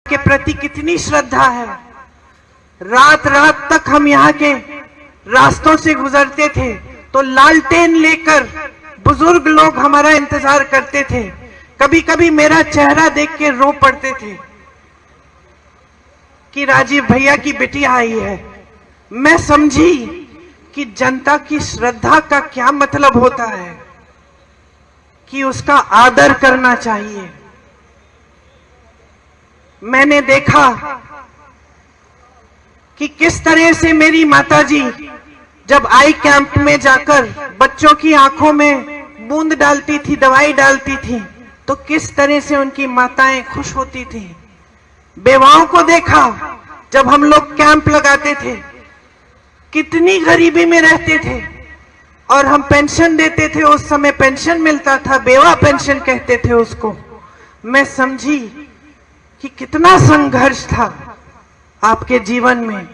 के प्रति कितनी श्रद्धा है। रात रात तक हम यहाँ के रास्तों से गुजरते थे तो लालटेन लेकर बुजुर्ग लोग हमारा इंतजार करते थे। कभी कभी मेरा चेहरा देख के रो पड़ते थे कि राजीव भैया की बिटिया आई है। मैं समझी कि जनता की श्रद्धा का क्या मतलब होता है, कि उसका आदर करना चाहिए। मैंने देखा कि किस तरह से मेरी माताजी जब आई कैंप में जाकर बच्चों की आंखों में बूंद डालती थी, दवाई डालती थी, तो किस तरह से उनकी माताएं खुश होती थी। बेवाओं को देखा जब हम लोग कैंप लगाते थे, कितनी गरीबी में रहते थे और हम पेंशन देते थे। उस समय पेंशन मिलता था, बेवा पेंशन कहते थे उसको। मैं समझी कि कितना संघर्ष था आपके जीवन में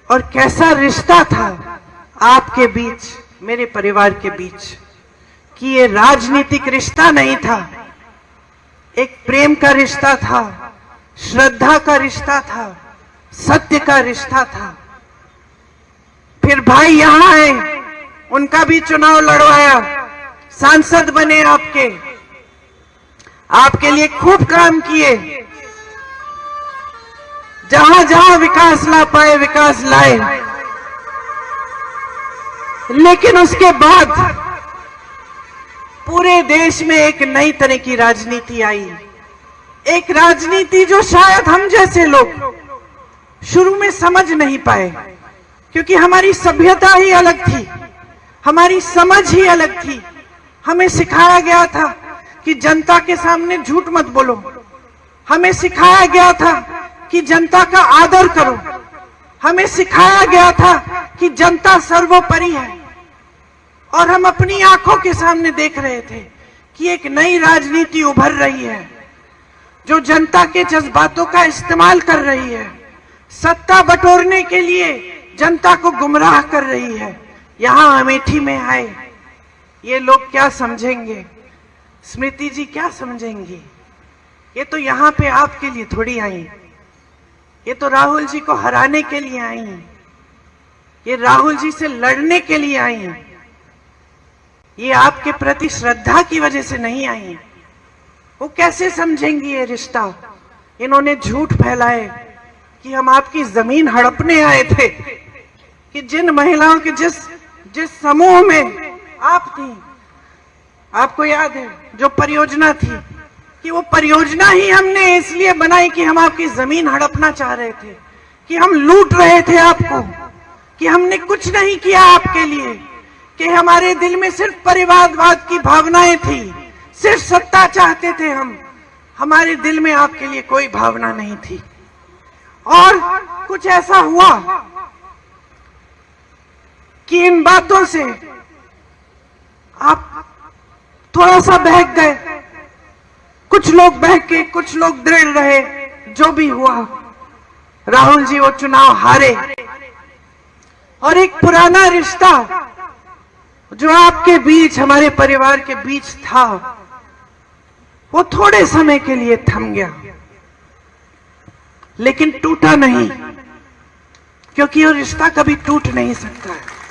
और कैसा रिश्ता था आपके बीच, मेरे परिवार के बीच, कि ये राजनीतिक रिश्ता नहीं था, एक प्रेम का रिश्ता था, श्रद्धा का रिश्ता था, सत्य का रिश्ता था। फिर भाई यहां आए, उनका भी चुनाव लड़वाया, सांसद बने, आपके लिए खूब काम किए। जहां जहां विकास ला पाए विकास लाए। लेकिन उसके बाद पूरे देश में एक नई तरह की राजनीति आई, एक राजनीति जो शायद हम जैसे लोग शुरू में समझ नहीं पाए, क्योंकि हमारी सभ्यता ही अलग थी, हमारी समझ ही अलग थी। हमें सिखाया गया था कि जनता के सामने झूठ मत बोलो, हमें सिखाया गया था कि जनता का आदर करो, हमें सिखाया गया था कि जनता सर्वोपरि है। और हम अपनी आंखों के सामने देख रहे थे कि एक नई राजनीति उभर रही है जो जनता के जज्बातों का इस्तेमाल कर रही है, सत्ता बटोरने के लिए जनता को गुमराह कर रही है। यहां अमेठी में आए ये लोग क्या समझेंगे, स्मृति जी क्या समझेंगी? ये तो यहाँ पे आपके लिए थोड़ी आई, ये तो राहुल जी को हराने के लिए आई हैं, ये राहुल जी से लड़ने के लिए आई हैं, ये आपके प्रति श्रद्धा की वजह से नहीं आई हैं। वो कैसे समझेंगी ये रिश्ता? इन्होंने झूठ फैलाए कि हम आपकी जमीन हड़पने आए थे, कि जिन महिलाओं के जिस समूह में आप थी, आपको याद है जो परियोजना थी, कि वो परियोजना ही हमने इसलिए बनाई कि हम आपकी जमीन हड़पना चाह रहे थे, कि हम लूट रहे थे आपको, कि हमने कुछ नहीं किया आपके लिए, कि हमारे दिल में सिर्फ परिवारवाद की भावनाएं थी, सिर्फ सत्ता चाहते थे हम, हमारे दिल में आपके लिए कोई भावना नहीं थी। और कुछ ऐसा हुआ कि इन बातों से आप थोड़ा सा बहक गए, कुछ लोग बहके, कुछ लोग दृढ़ रहे। जो भी हुआ, राहुल जी वो चुनाव हारे और एक पुराना रिश्ता जो आपके बीच, हमारे परिवार के बीच था, वो थोड़े समय के लिए थम गया, लेकिन टूटा नहीं, क्योंकि वो रिश्ता कभी टूट नहीं सकता है।